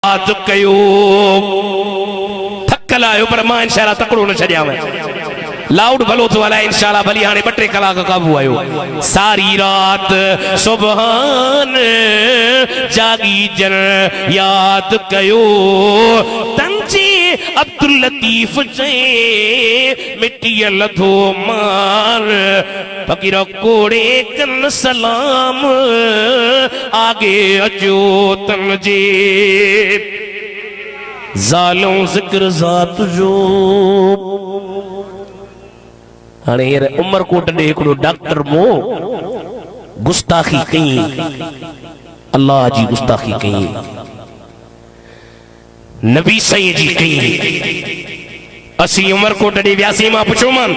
याद कयो थकल आयो पर मां इंशाअल्लाह तकड़ो न छड़िया मैं लाउड भलो तो वाला इंशाअल्लाह भली हाने 2-3 कलाक काबू आयो सारी रात सुबहान जागी जन याद कयो तंजी अब्दुल लतीफ जे मिट्टी लधो मार फकीर कोड़े कन सलाम आगे अजो तन जे जालों जिक्र जात जो हाणे उमरकोट ॾे हिकिड़ो डॉक्टर मो गुस्ताखी कई अल्लाह जी गुस्ताखी कई नबी साईं जी कई असी उमरकोट ॾे वियासीं मां पुछोमान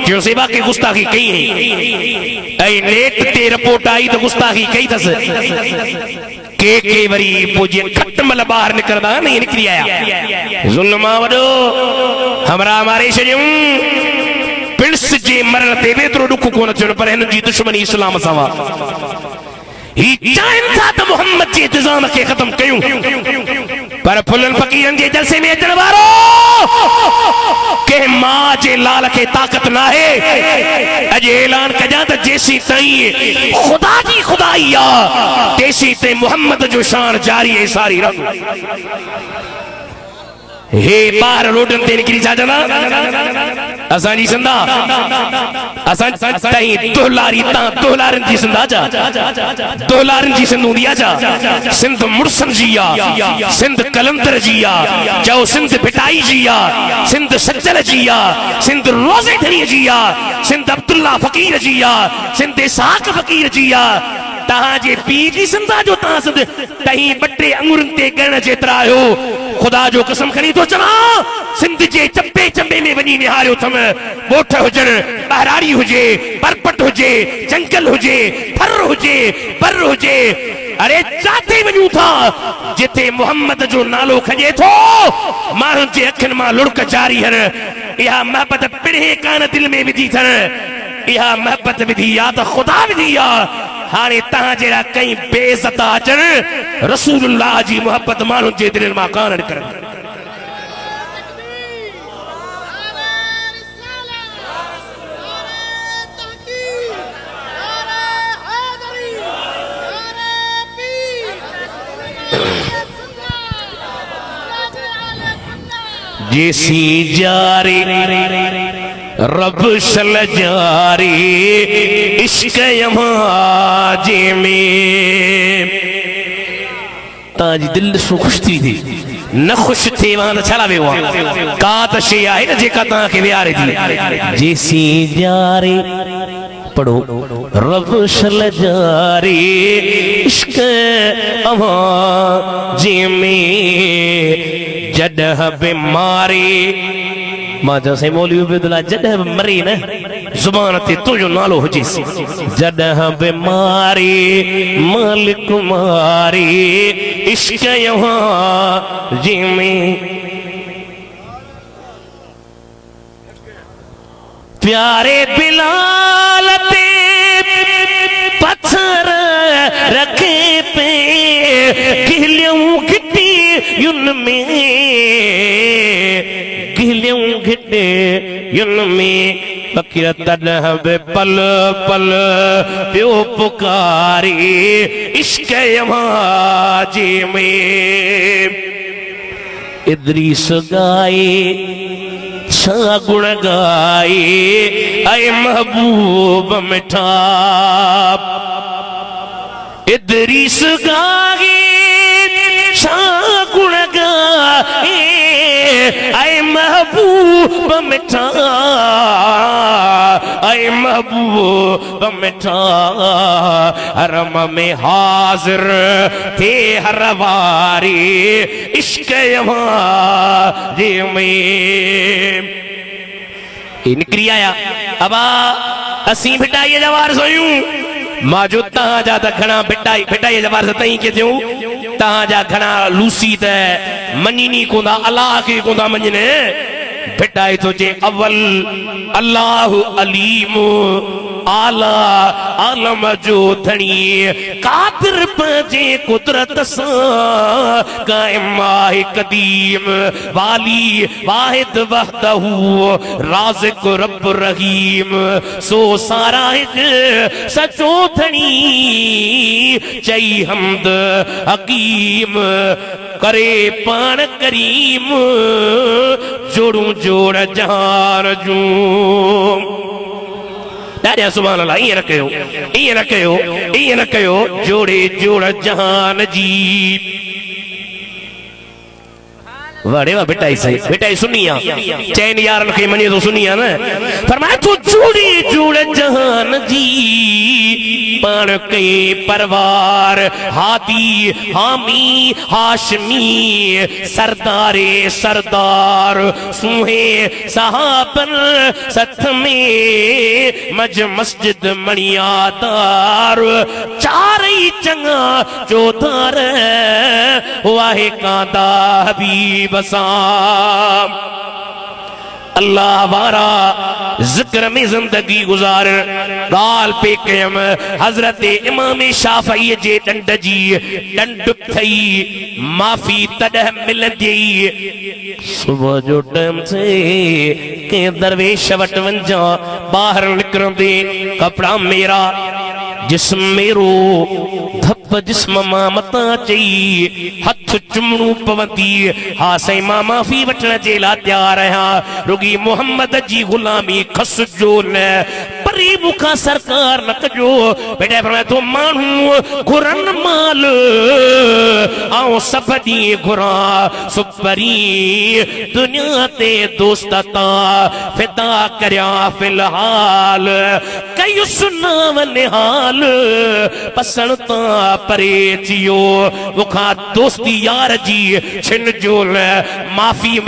जो सेवा के गुस्ताखी कई ऐं नेट ते रिपोर्ट आई तो गुस्ताखी कई थस के वरी पोइ खट मल ॿाहिरि निकिरंदा नहीं निकिरी आया ज़ुल्म वॾो हमरा मारे छॾियूं पिल्स जे मरण ते एतिरो ॾुख कोन थियो पर हिन जी दुश्मनी इस्लाम सां वा ही चाहिनि था त मोहम्मद जे इंतज़ाम खे ख़त्म कयूं पर फुलन फकीरन जे जलसे में अचण वारो के मां जे लाल के ताकत ना है अज ऐलान कजा त जेसी ताईं खुदा जी खुदाई आ तेसी ते मोहम्मद जो शान जारी है सारी रात हे बार रोडन ते निकरी जाजना असां जी संदा असां ताईं दोलारी ता दोलारन जी संदा जा दोलारन जी संदू दिया जा सिंध मुरसन जिया सिंध कलंदर जिया जो सिंध पिटाई जिया सिंध सज्जल जिया सिंध रोजे धरी जिया सिंध अब्दुल्ला फकीर जिया सिंध इसाक फकीर जिया तहां जे पी जी संदा जो ता सद तही 2-3 अंगुरन ते करण जेतरा आयो खुदा जो कसम खणी तो चवा सिंध जे चंबे चंबे में वनी निहारियो थम बोठ हुजन बहराड़ी हुजे परपट हुजे जंगल हुजे फर हुजे पर हुजे अरे जाते वनू था जिथे मोहम्मद जो नालो खजे थो माण्हुनि जे अखियुनि मां लुड़क जारी हन इहा मोहब्बत पिणे कान दिल में विधी थन इहा मोहब्बत विधी या त खुदा विधी आ हाणे तहां जहिड़ा कई बेइज्जत अचन रसूलुल्लाह जी मोहब्बत माण्हुनि जे दिलनि मां कान निकिरनि जेसी जारी रब सल जारी इश्क यमाजे में ताजी दिल सो खुश थी न खुश थे वहां छला वे का त शे आहे न जेका ता के वियारे थी जेसी जारी पढ़ो रब सल जारी इश्क यमाजे में जडह बीमारी मां जैसे मौलवी उबैदुल्लाह जडह मरी न जुबान ते तुझो नालो हुजेसी जडह बीमारी मालिक मारी इश्क यहाँ जी में प्यारे बिलाल ते पत्थर रखे पे गिलियों गिट्टी युन में गिलियों गिट्टी युन में फकीर तडह बे पल पल प्यो पुकारी इश्क यमाजी में इदरीस गाए छा गुण गाए ऐ महबूब मिठा इदरीस गाए छा गुण गाए ऐ महबूब मिठा ऐ महबूब मिठा हरम में हाजिर थे हर वारी इश्क यमाजी में निकरी आया अबा असी भिटाई जवार सोयूं माजो तहां जा त घणा भिटाई जवार तई के थियूं तहां जा घणा लूसी त मञनी कोंदा अल्लाह के कोंदा मञने भिटाई तो जे अवल अल्लाह अलीम आला आलम जो धनी कादिर पंजे कुदरत सा कायम आहे कदीम वाली वाहिद वहदहू राज़िक रब रहीम सो सारा सचो धनी चई हमद हकीम करे पान करीम जोड़ू जोड़ जहान जू दादा सुभान अल्लाह ये न कयो जोड़े जोड़ जहान जी वाड़े वाह बेटा ही सुनिया चैन यारन के मनी तो सुनिया ना फरमाया तू जोड़े जोड़ जहान जी पान के परवार हादी हामी हाशमी सरदारे सरदार सुहे सहाबन सथ में मज मस्जिद मणियादार चार ही चंगा चौधार वाहे कांदा हबीब बसाम अल्लाह वारा जिक्र में जिंदगी गुजार गाल पे कयम हजरत इमाम शाफई जे डंड जी डंड थई माफी तडह मिलंदी सुबह जो टाइम से के दरवेश वट वंजा बाहर निकरंदे कपड़ा मेरा जिस्म मेरो धप जिस्म मामता चई हथ चुमणू पवंदी हा सई मां माफी वठण जे ला तैयार आहियां रुगी मोहम्मद जी गुलामी खस जो न परी मुखा सरकार न कजो बेटा फरमाया तो मानू घुरन माल आओ सब दी घुरा सुपरी दुनिया ते दोस्ता फिदा करया फिलहाल कई सुनाव निहाल पसण ता परे जियो मुखा दोस्ती यार जी छिन जो माफी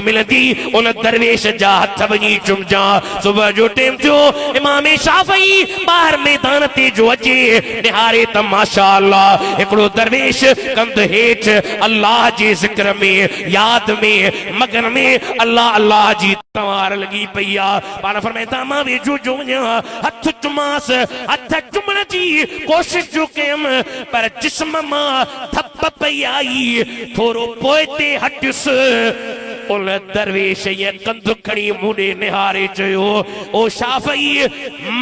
मिलंदी उन दरवेश जा हथ वञी चुमजा सुबह जो टाइम जो इमाम शाफई बाहर मैदान ते जो अचे निहारे त माशाअल्लाह हिकड़ो दरवेश कंध हेठ अल्लाह जे जिक्र में याद में मगन में अल्लाह अल्लाह जी तवार लगी पईया पाण फरमाइता मां वेझो जो वञा हथ चुमास हथ चुमण जी कोशिश जो कयम पर जिस्म मां थप पई आई थोरो पोइ ते हटियुस उन दरवेश ये कंध खड़ी मुड़े निहारे चयो ओ शाफई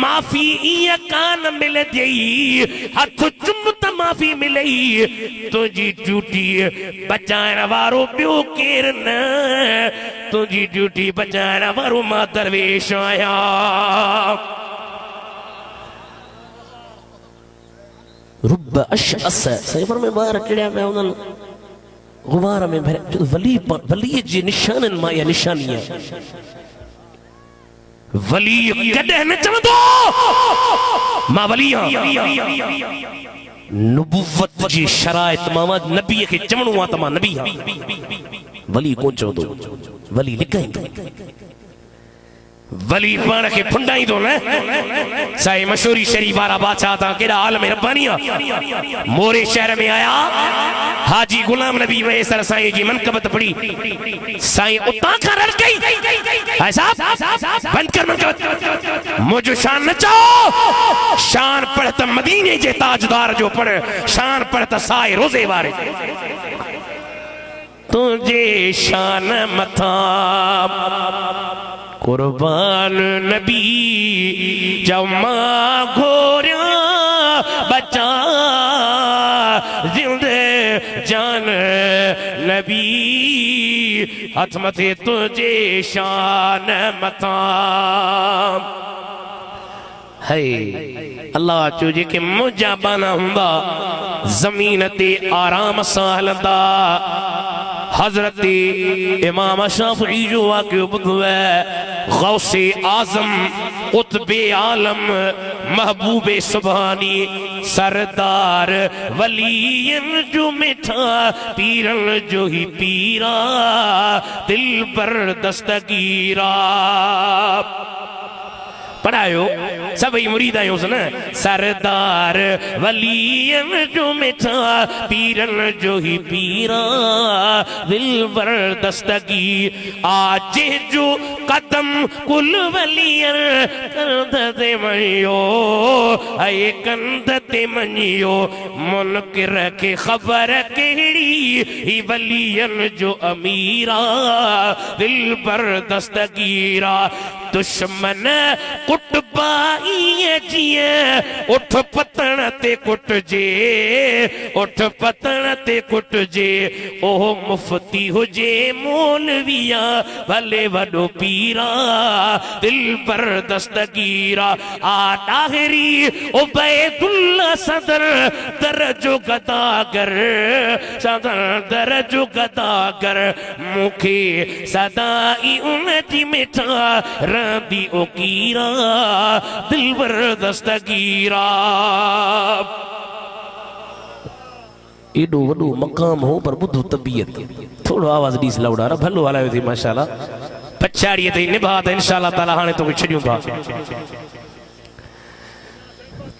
माफी इया कान मिल देई हथ चुम त माफी मिलई तुझी ड्यूटी बचाइण वारो ॿियो केर न तुझी ड्यूटी बचाइण वारो मां दरवेश आया रुब अशअस सफर में बाहर टिड़िया में उन्हनि गुबार में वली जी निशानन मां या निशानियां वली कदे न चवंदो मां वली नबुवत जी शराइत मां नबी के चवणो आ त मां नबी वली को चवंदो वली लिखाइंदो वली पाण के फुंडाईंदो न साईं मशहूरी शरीफ वारा बादशाह ता केड़ा हाल में रब्बानिया मोरे शहर में आया हाजी गुलाम नबी वैसर साईं जी मनकबत पड़ी साईं उता का रल गई भाई साहब बंद कर मनकबत मुझे शान न चाहो शान पढ़त मदीने जे ताजदार जो पढ़ शान पढ़त साईं रोजे वारे तुझे शान मथा कुर्बान नबी जमा घोरिया बचा जिंदे जान नबी हथ मथे तुझे शान मथा है अल्लाह चो जेके मुंहिंजा बाना हुंदा ज़मीन ते आराम सां हलंदा हजरत इमाम शाफी जो वाक़ियो ॿुधो आहे गौसे आज़म कुतबे आलम महबूबे सुभानी सरदार वलीयन जो मिठा पीरन जो ही पीरा दिल पर दस्तगीरा पढ़ायो सभई मुरीद आहियूं न सरदार वलीयन जो मिठा पीरन जो ही पीरा दिलबर दस्तगी आज जो कदम कुल वलियन कंध ते मनियो ऐ कंध ते मनियो मुनकिर के खबर केड़ी ही वलियन जो अमीरा दिलबर दस्तगीरा दुश्मन कुटबाई जिए उठ पतन ते कुट जे उठ पतन ते कुट जे ओह मुफ्ती हुजे मौलविया भले वडो पीरा दिल पर दस्तगीरा आ ताहिरी उबैदुल्ला सदर दरजो गदागर सदर दरजो गदागर मुखे सदाई उनती मिठा रंदी ओकीरा दिलबर दस्तगीरा एडो वडो मकाम हो पर बुद्धू तबीयत थोड़ो आवाज दी लाउडा भलो हलायो थी माशाल्लाह पछाड़ीअ ते निभा त इंशाअल्लाह ताला हाणे तोखे छॾियूं था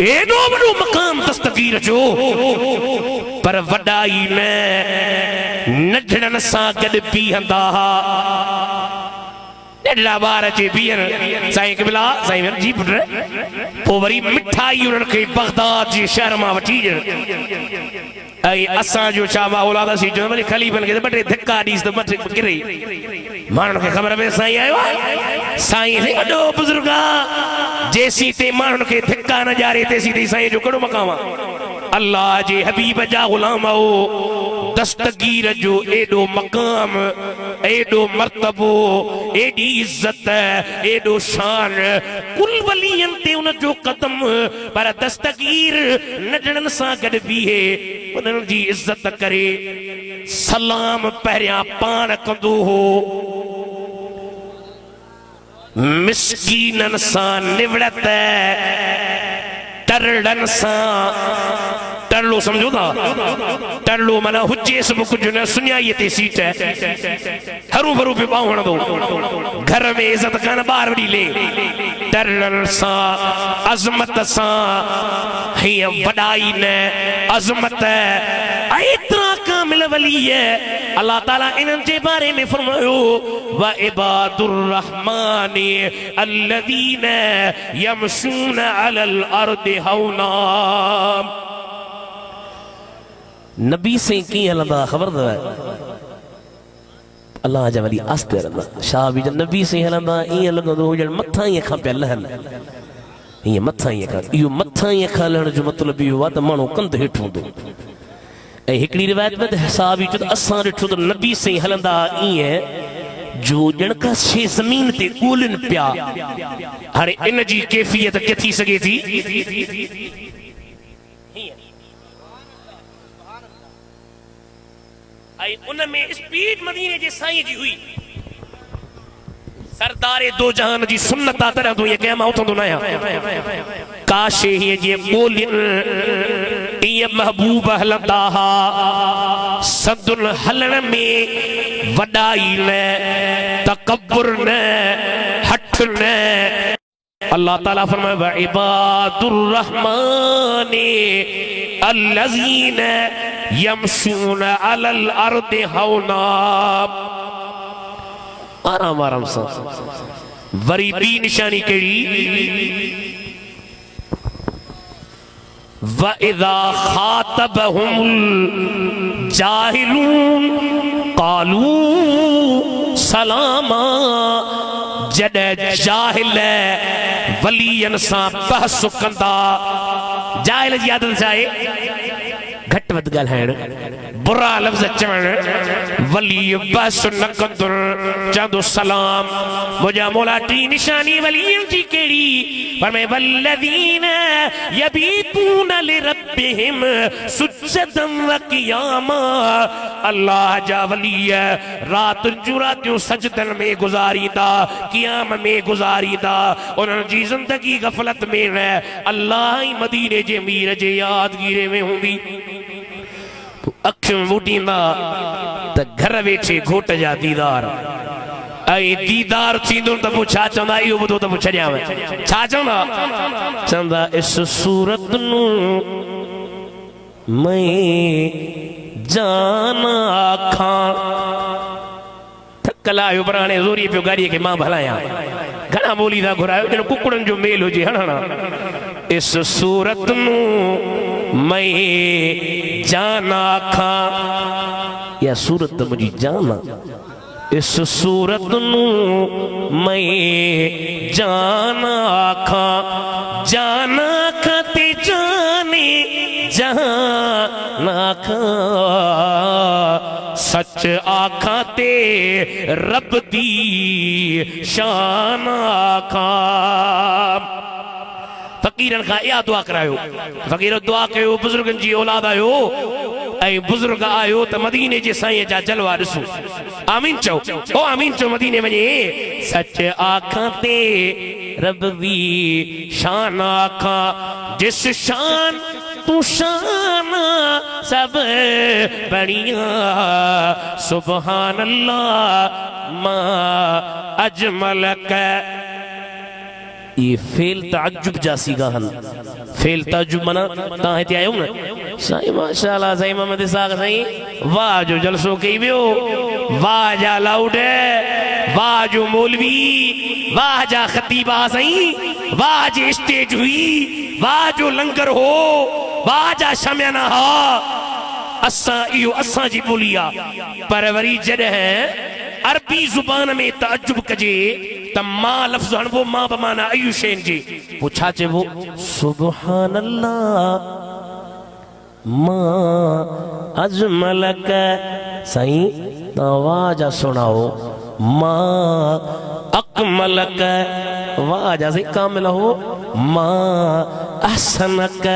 एडो वडो मकाम दस्तगीर जो पर वडाई न नढड़न सां गॾु बीहंदा हा नढड़ा ॿार जे बीहन साईं क़िबला साईं जी पुट पोइ वरी मिठाई उन्हनि खे बगदाद जे शहर मां वठी ॾियण ऐं असां जो छा औलाद सी जो वरी ख़लीफ़नि खे ॿ टे धक्का ॾीस त मथे किरे माण्हुनि खे ख़बर पए साईं आयो आहे साईं वॾो बुज़ुर्ग आहे जेसी ते माण्हुनि खे धिका न ॾियारे तेसी ते साईं जो कहिड़ो मक़ाम आहे अल्लाह जे हबीब जा ग़ुलाम हो दस्तगीर जो एडो मकाम एडो मर्तबो एडी इज्जत एडो शान कुल वलियन ते उन जो कदम पर दस्तगीर नढड़न सां गॾु बीहे उन्हनि जी इज्जत करे सलाम पहिरियां पाण कंदो हो मिस्कीनन सां निवड़त तरड़न सां तरलो समझो था तरलो माना हुजे सब कुछ न सुनियाई ते सीट हरू भरू पे बावण दो घर में इज्जत कान बार वडी ले तरड़न सां अजमत सां ही वडाई न अजमत इतना कामिल वली है अल्लाह ताला इनन जे बारे में फरमायो व इबादुर रहमान अल्लज़ीना यमशून अलल अर्दि हौना नबी से की हलंदा खबर है अल्लाह जा वली आस्ते हलंदा शाह भी जब नबी से हलंदा ईअं लॻंदो ॼण मथां ईअं खां पिया लहनि ईअं मथां ईअं खां इहो मथां ईअं खां लहण जो मतिलबु इहो आहे त माण्हू कंध हेठि हूंदो ऐं हिकिड़ी रिवायत में हिसाब जो असां ॾिठो त नबी से हलंदा ईअं जो ॼण का शइ ज़मीन ते ॻोल्हनि पिया हाणे इन जी कैफ़ियत के थी सघे थी उन में स्पीड मदीने जे साईं जी हुई सरदारे दो जहान जी सुन्नत आ तरह तो ये कहमा उठंदो न आहियां काशे ही जे ॿोलियुन ये महबूब हलंदा हा सदुल हलण में वॾाई न तकब्बुर न हठ न अल्लाह ताला फरमाए व इबादुर रहमान अल्लज़ीना यमशून अलल अर्दि हौना आराम आराम सां वरी बी निशानी कहिड़ी व इज़ा ख़ातबहुमुल जाहिलून क़ालू सलामा जॾहिं जाहिल वलियन सां बहस कंदा जाहिल जी आदत छा आहे घट वध ॻाल्हाइण बुरा लफ़्ज़ चवण वली बहस न कंदो चवंदो सलाम मुंहिंजा मौला टी निशानी वलियन जी कहिड़ी पर मैं वल्लज़ीन यबीतून लिरब्बिहिम सुज्जदन व क़ियामा अल्लाह जा वली रात जूं रातियूं सजदन में गुज़ारींदा क़ियाम में गुज़ारींदा उन्हनि जी ज़िंदगी गफ़लत में न अल्लाह ई मदीने जे मीर जे यादगीरे में हूंदी अखियूं मुटींदा त घर वेठे घोट जा दीदार ऐं दीदार थींदो त पोइ छा चवंदा इहो ॿुधो त पोइ छॾियांव छा चवंदा चवंदा इस सूरत नूं मैं जान आखां थकल आहियो पर हाणे ज़ोरी पियो गाॾीअ खे मां भलायां घणा ॿोली था घुरायो ॼण कुकड़नि जो मेल हुजे हणणा इस सूरत नूं मैं जान आखां या सूरत मुंहिंजी जान इस सूरत नूं मैं जान आखां जान आखां ते जाने जान आखां सच आखां ते रब दी शान आखां फकीरन खां इहा दुआ करायो फकीर दुआ कयो बुजुर्गनि जी औलाद आयो ऐं बुजुर्ग आयो त मदीने जे साईं जा जलवा ॾिसो आमीन चओ ओ आमीन चओ मदीने वञे सच आखां ते रब दी शान आखां जिस शान तू शान सब बढ़िया सुभान अल्लाह मां अजमल क ये फेल ताजुब जासी गाहन फेल ताजुब मना ता हिते आयो न साईं माशाअल्लाह साईं मोहम्मद इसाक साईं वाह जो जलसो कई वियो वाह जा लाउड वाह जो मौलवी वाह जा खतीबा साईं वाह जी स्टेज हुई वाह जो लंगर हो वाह जा शमयाना हा असां इहो असां जी ॿोली आहे पर वरी जॾहिं अरबी ज़ुबान में ताजुब कजे त मां लफ़्ज़ हणबो मां बमाना अयू शैन जी पोइ छा चइबो सुभान अल्लाह मां अजमल क साईं तव्हां वाह जा सुणाओ मां अकमल क वाह जा साईं कामिल हो मां अहसन क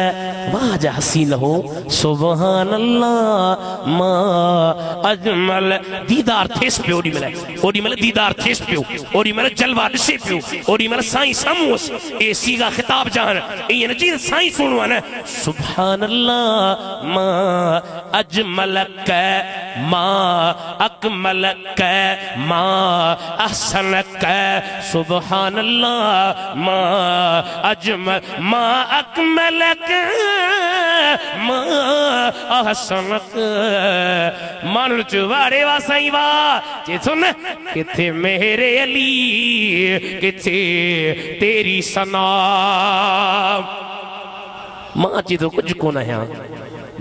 वाह जा हसीन हो सुभान अल्लाह मां अजमल दीदार थिएस पियो ओडी महिल दीदार थिएस पियो ओडी महिल जलवा ॾिसे पियो ओडी महिल साईं साम्हूं ए सीगा ख़िताब जान ईअं न चई साईं सुणो आहे न सुभान अल्लाह मां अजमल क मां अकमल क मां अहसन क सुभान अल्लाह मां अजमल मां अकमल क मां अहसन क माण्हू चयो वारे वा साईं वाह चए थो न किथे मेरे अली किथे तेरी सना मां अचे थो कुझु कोन आहियां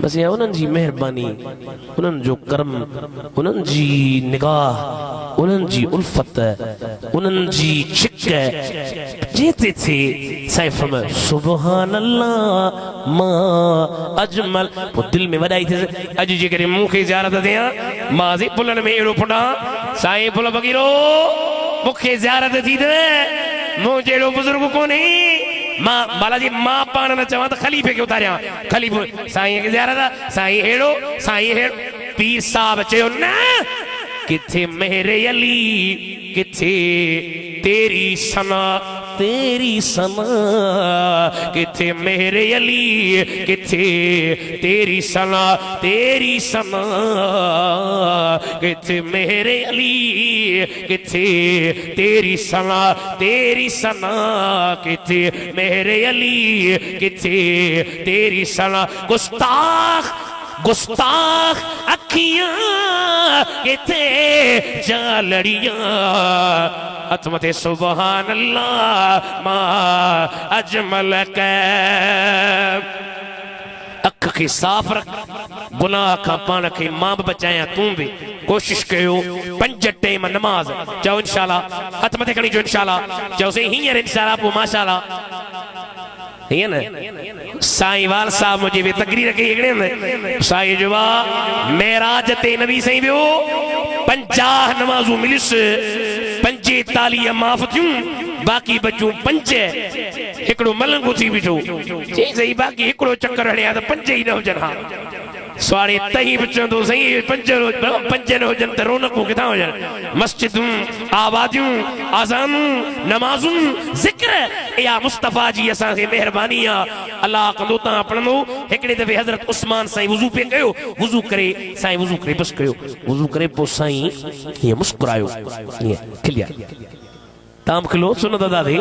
बस या उन्हनि जी महिरबानी उन्हनि जो करम उन्हनि जी निगाह उन्हनि जी उल्फत उन्हनि जी छिक जेते थे साईं फरमायो सुभान अल्लाह मां अजमल पोइ दिलि में वॾाई थिए अॼु जे करे मूंखे ज़ियारत थियां मां पुलनि में अहिड़ो पुॾां साईं पुल बगीरो मूंखे ज़ियारत थी त मूं जहिड़ो बुज़ुर्ग कोन्हे मां बालाजी मां पाण न चवां त ख़लीफ़े खे उतारियां ख़लीफ़ो साईं खे ज़ियारत साईं हेड़ो पीर साहब चयो न किथे मेरे अली किथे तेरी सना किथे मेरे अली किथे तेरी सना किथे मेरे अली किथे तेरी सना किथे मेरे अली किथे तेरी सना गुस्ताख अखियां किथे जालड़ियां हथ मथे सुभान अल्लाह मां अजमल क अख खे साफ़ रख गुनाह खां पाण खे मां बि बचायां तूं बि कोशिश कयो 5 टाइम नमाज चओ इंशाअल्लाह हथ मथे खणी जो इंशाअल्लाह चओ से हींअर इंशाअल्लाह पोइ माशाअल्लाह हीअं न साईं वाल साहब मुझे भी तकरीर कई हिकिड़े साईं जो मेराज ते नबी साईं वियो 50 नमाज़ूं मिलिस 45 माफ़ थियूं बाक़ी बचूं 5 हिकिड़ो मलंगो थी बीठो चई सही बाक़ी हिकिड़ो चक्कर हणिया त 5 ई न हुजनि हा स्वाड़े तही बच्चों तो सही पंजन हो जन रौनकूं किथां हो जन मस्जिदूं आबादियूं आज़ानूं नमाज़ूं ज़िक्र या मुस्तफ़ा जी असां खे मेहरबानी आहे अल्लाह कंदो तव्हां पढ़ंदो हिकिड़े दफ़े हज़रत उस्मान साईं वुज़ू पे कयो वुज़ू करे साईं वुज़ू करे बस कयो वुज़ू करे पोइ साईं हीअं मुस्कुरायो हीअं खिलिया ताम खिलो सुनो दादा दी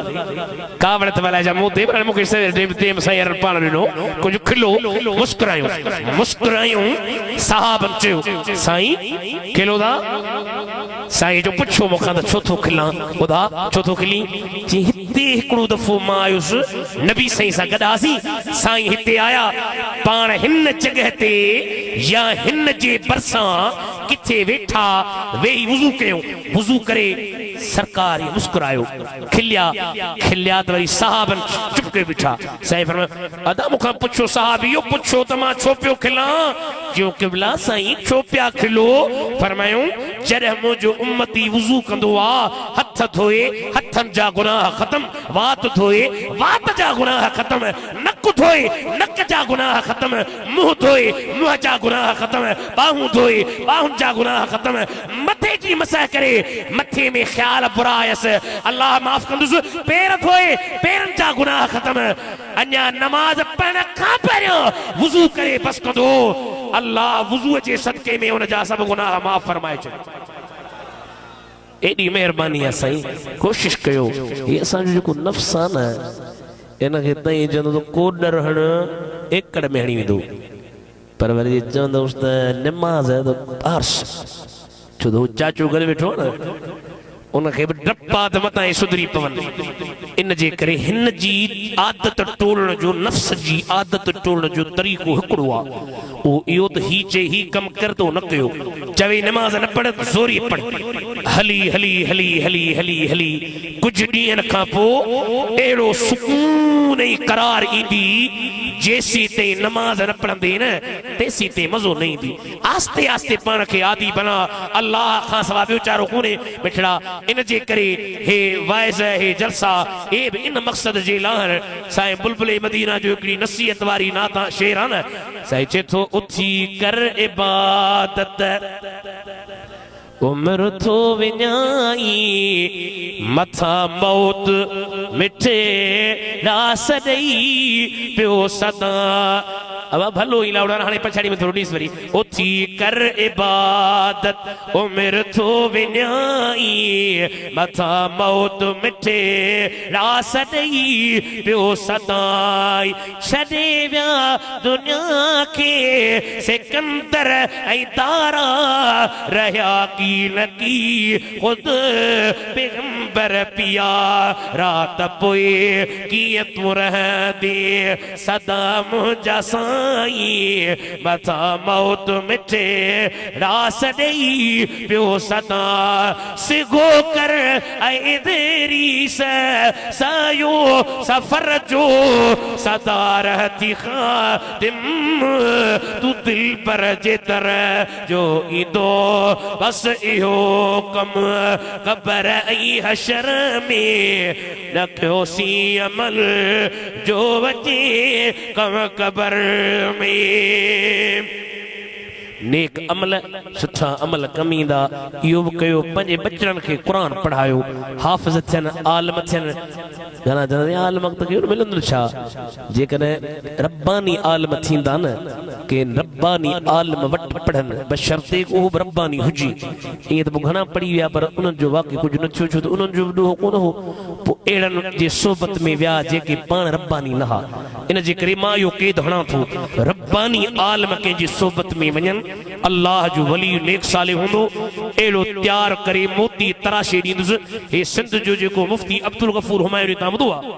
कावड़त वाला जा मुंह ते पर मुके से टेम साईं पाण ॾिनो कुझु खिलो मुस्कुरायूं साहबन चयो साईं खिलो दा साईं जो पुछो मूंखां त छो थो खिलां ॿुधा छो थो खिली जी हिते हिकिड़ो दफ़ो मां आयुसि नबी साईं सां गॾु हुआसीं साईं हिते आया पाण हिन जॻह ते या हिन जे भरिसां किथे वेठा वेही वुज़ू कयूं वुज़ू करे सरकार मुस्कुरायो खिलिया त वरी साहबन चुप के बिठा साईं फरमायो अदा मूंखां पुछो साहब इहो पुछो त मां छो पियो खिलां जो क़िबला साईं छो पिया खिलो फरमायूं जॾहिं मुंहिंजो उम्मती वुज़ू कंदो आहे हथ धोए हथनि जा गुनाह ख़तम वात धोए वात जा गुनाह ख़तम नक धोए नक जा गुनाह ख़तम मुंहुं धोए मुंहुं जा गुनाह ख़तम बाहूं धोए बाहुनि जा गुनाह ख़तम मथे जी मसह करे मथे में ख्याल बुरायस अल्लाह माफ़ कंदुसि पेर धोए पेरनि जा गुनाह ख़तम अञा नमाज़ पढ़ण खां पहिरियों वुज़ू करे बस कंदो अल्लाह वुज़ूअ जे सदके में उन जा सभु गुनाह माफ़ फरमाए छॾे एॾी महिरबानी आहे साईं कोशिशि कयो हीअ असांजो जेको नफ़्स आहे न इनखे ताईं चवंदो त कोॾर हण एकड़ में हणी वेंदो पर वरी चवंदुसि त निमाज़ आहे त पार्स छो त चाचो करे वेठो आहे न उनखे बि डपा त मतां ई सुधरी पवनि इन जे करे हिन जी आदत टोलण जो नफ़्स जी आदत टोलण जो तरीक़ो हिकिड़ो आहे उहो इहो त ही चए ही कमु कर तो न कयो चवे नमाज़ न पढ़ ज़ोरी पढ़ हली हली हली हली हली हली कुझु ॾींहंनि खां पोइ अहिड़ो सुकून ऐं करार ईंदी जेसी ताईं नमाज़ न पढ़ंदे न तेसी ताईं मज़ो न ईंदी आस्ते आस्ते पाण खे आदी बना अल्लाह खां सवाइ ॿियो चारो कोन्हे मिठड़ा इन जे करे हे वाइज़ हे जलसा हे बि इन मक़सद जे लाइ साईं बुलबुल मदीना जो हिकिड़ी नसीहत वारी नाता शेर आहे न साईं चए थो उथी कर इबादत उम्र थो विञाई मथा मौत मिठे रास ॾेई पियो सदा अब भलो ही लाउडा हाणे पछाड़ी में थोरो ॾिस वरी उथी कर इबादत उम्र थो विञाई मथा मौत मिठे रास ॾेई पियो सदाई छॾे विया दुनिया खे सिकंदर ऐं तारा रहिया की लकी खुद पैगंबर पिया रात पोए कीअं तूं रहंदे सदा मुंहिंजा साईं मथा मौत मिठे रास ॾेई पियो सदा सिगो कर ऐं देरी सायो सफ़र जो सदा रहती ख़ातिम तू दिल पर जे तरह जो ईंदो बस इहो कम क़बर ऐं हशर में न कयोसी अमल जो वचे कम क़बर में नेक अमल सुठा अमल कमींदा इहो बि कयो पंहिंजे बचड़नि खे क़ुरान पढ़ायो हाफ़िज़ थियनि आलिम थियनि घणा चवंदा आलिम त केरु मिलंदो छा जेकॾहिं रब्बानी आलिम थींदा न के रब्बानी आलिम वटि पढ़नि बशर्ते उहो बि रब्बानी हुजे ईअं त पोइ घणा पढ़ी विया पर उन्हनि जो वाक़ई कुझु न थियो छो त उन्हनि जो ॾोहो कोन हो पोइ अहिड़नि जे सोबत में विया जेके पाण रब्बानी न हा इन जे करे मां इहो क़ैद हणां थो रब्बानी आलिम कंहिंजी सोबत में वञनि अल्लाह जो वली नेक साले हूंदो अहिड़ो तयार करे मोती तराशे ॾींदुसि हे सिंध जो जेको मुफ्ती अब्दुल गफूर हुमायूं तव्हां ॿुधो आहे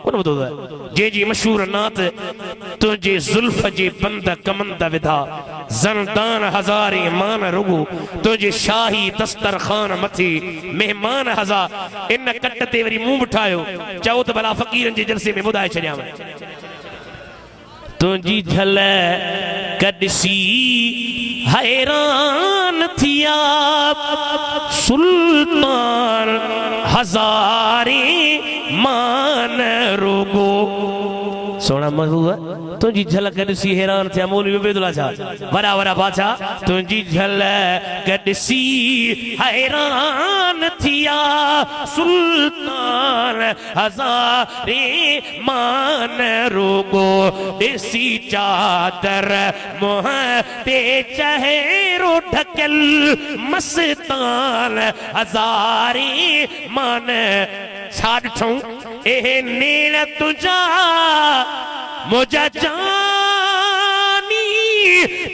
कोन ॿुधो अथव जंहिंजी मशहूर नात तुंहिंजे ज़ुल्फ जे बंद कमंद विधा ज़नदान हज़ारे मान रुगो तुंहिंजे शाही दस्तरखान मथे महिमान हज़ार इन कट ते वरी मुंहुं बिठायो चओ त भला फ़क़ीरनि जे जलसे में ॿुधाए छॾियां तुंहिंजी झल कॾसी हैरान थिया सुल्तान हज़ारे मान रुगो सोना महबूबा तुझी झलक ॾिसी हैरान थिया मौलवी उबैदुल्ला छा वॾा वॾा बादशाह तुझी झलक ॾिसी हैरान थिया सुल्तान हज़ारे मान रुगो ॾिसी चादर मुंह ते चहेरो ढकल मस्तान हज़ारे मान छा ॾिठूं ए नेण तुझा मुझा जानी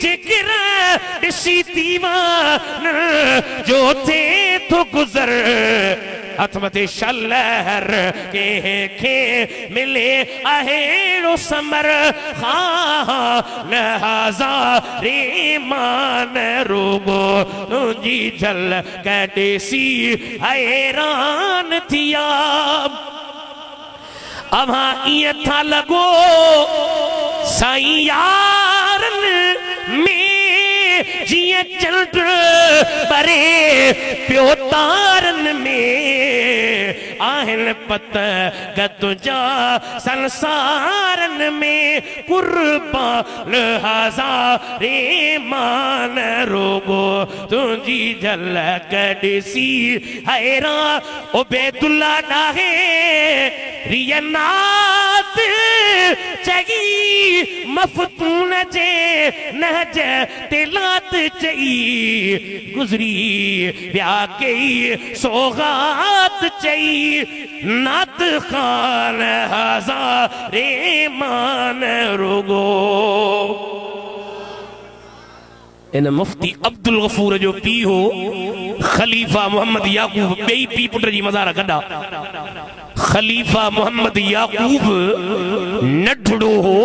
जिक्र ॾिसी दीवान जो थे तो गुज़र हथ मथे शलहर के मिले अहेड़ो समर हज़ारे मान रुगो तुझी झलक ॾिसी हैरान थिया अमा इं था लगो साईं यारन में जिया चंड परे प्यो तारन में आहन पत गतुजा संसारन में कुर्बान हज़ारे मान रुगो तुझी झलक ॾिसी हैरान उबैदुल्ला ॾाहे रियनात चगी मफ़तून जे नहज तिलात चई गुज़री विया कई सौगात चई नात खान हज़ारे मान रुगो इन मुफ्ती अब्दुल गफूर जो पी हो खलीफा मोहम्मद याकूब बेई पी पुट जी मज़ार गड्डा खलीफा मोहम्मद याकूब नढड़ो हो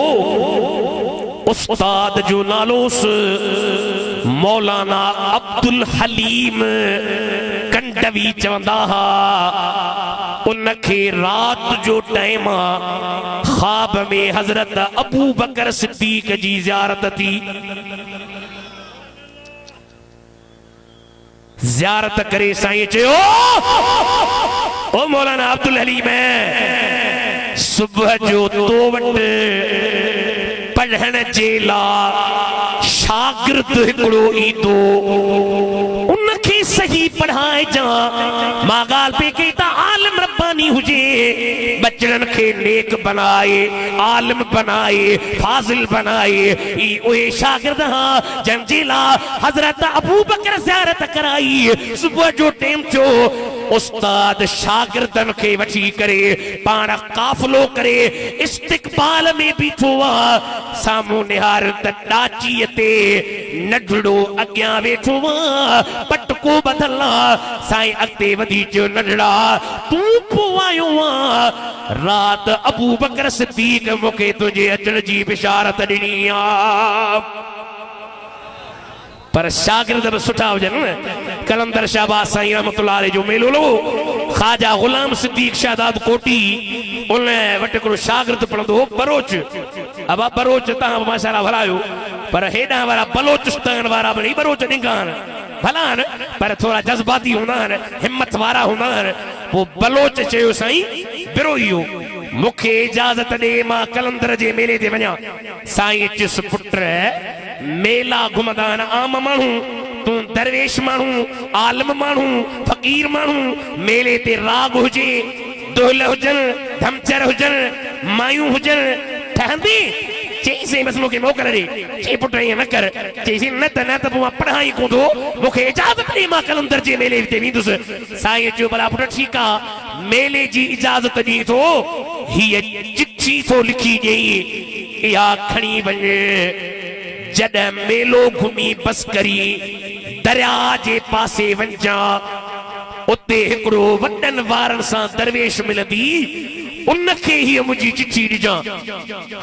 उस्ताद जो नालोस मौलाना अब्दुल हलीम कंडवी चवंदा हा उनखे रात जो टाइम ख्वाब में हजरत अबू बकर सिद्दीक जी ज़ियारत थी ज़ियारत करे साईं चयो ओ मौलाना अब्दुल हलीम सुबह जो तो वट पढ़ण जे लाइ शागिर्द हिकिड़ो ईंदो उनखे सही पढ़ाए जा मां ॻाल्हि पे कई त आलिम रब्बानी हुजे बचड़न खे नेक बनाए आलिम बनाए फाज़िल बनाए ई उहे शागिर्द हा जंहिंजे लाइ हज़रत अबू बकर ज़ियारत कराई सुबुह जो टाइम थियो उस्ताद शागिर्दन खे वठी करे पाण काफ़िलो करे इस्तिक़बाल में बीठो आहे साम्हूं निहार त ॾाचीअ ते नढड़ो अॻियां वेठो आहे पटको ॿधल आहे साईं अॻिते वधी चयो नढड़ा तूं पोइ आयो आहे रात अबू बकर सिद्दीक मूंखे तुंहिंजे अचण जी बिशारत ॾिनी आहे पर शागिर्द भी सुठा हुजन कलंदर शाहबाज साईं रहमतुल्लाह अलैह जो मेलो लो ख्वाजा गुलाम सिद्दीक शाहदाद कोटी उन वट हिकिड़ो शागिर्द पढ़ंदो हो बरोच अबा बरोच तव्हां माशाअल्लाह भलायो पर हेॾां वारा बलोचिस्तान वारा भी बरोच ॾिंगा आहिनि भला आहिनि पर थोड़ा जज़्बाती हूंदा आहिनि हिम्मत वारा हूंदा आहिनि पोइ बलोच चयो साईं बिरो इहो मूंखे इजाज़त ॾे मां कलंदर जे मेले ते वञा साईं चयुसि पुट मेला घुमंदा आहिनि आम माण्हू तूं दरवेश माण्हू आलिम माण्हू फ़कीर माण्हू मेले ते राग हुजे दुहिल हुजनि धमचर हुजनि मायूं हुजनि ठहंदी चईसीं बसि मूंखे मोकल ॾे चई पुट ईअं न कर चईसीं न त पोइ मां पढ़ाई कोन थो मूंखे इजाज़त ॾे मां कलंदर जे मेले ते वेंदुसि साईं चयो भला पुट ठीकु आहे मेले जी इजाज़त ॾी थो हीअ चिठी थो लिखी ॾेई इहा खणी वञ जॾहिं मेलो घुमी बस करी दरिया जे पासे वञा उते हिकिड़ो वॾनि वारनि सां दरवेश मिलंदी उनखे ही मुझी चिट्ठी ॾिजां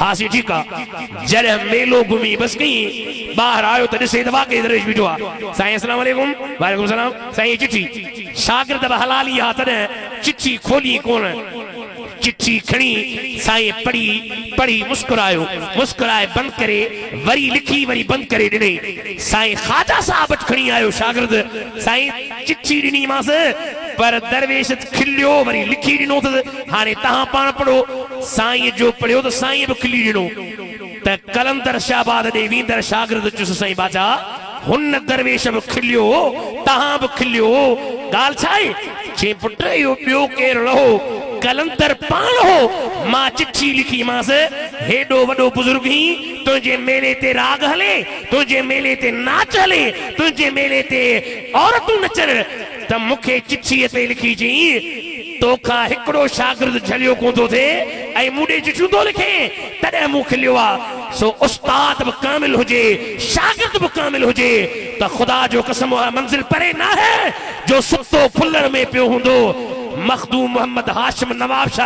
हासी ठीकु आहे जॾहिं मेलो घुमी बस कई ॿाहिरि आयो त ॾिसे त वाकई दरवेश बीठो आहे साईं अस्सलाम वालेकुम वालेकुम सलाम साईं चिट्ठी शागिर्द बि हलाली आहे तॾहिं चिट्ठी खोली कोन चिट्ठी खणी साईं पढ़ी मुस्कुरायो मुस्कुराए बंद करे वरी लिखी वरी बंद करे ॾिनई साईं ख्वाजा साहब वटि खणी आयो शागिर्द साईं चिट्ठी ॾिनीमांसि पर दरवेश खिलियो वरी लिखी ॾिनो अथसि हाणे तव्हां पाण पढ़ो साईं जो पढ़ियो तो साईं बि खिली ॾिनो त कलंदर शाहबाद ॾे वींदड़ शागिर्द चुस साईं बाजा हुन दरवेश बि खिलियो तहां बि खिलियो ॻाल्हि छा आहे चई पुट इहो ॿियो केरु रहो कलंदर पाण हो मां चिठी लिखी मांस हेॾो वॾो बुज़ुर्ग ही तुंहिंजे मेले ते राग हले तुंहिंजे मेले ते नाच हले तुंहिंजे मेले ते औरतूं नचनि त मूंखे चिठीअ ते लिखी चई तोखा हिकिड़ो शागिर्द झलियो कोन थो थिए ऐं मूंॾे चिठियूं थो लिखे तॾहिं मूं खिलियो आहे सो उस्ताद बि कामिल हुजे शागिर्द बि कामिल हुजे त ख़ुदा जो कसम आहे मंज़िल परे न आहे जो सुतो फुलण में पियो हूंदो मखदूम मोहम्मद हाशिम नवाब शाह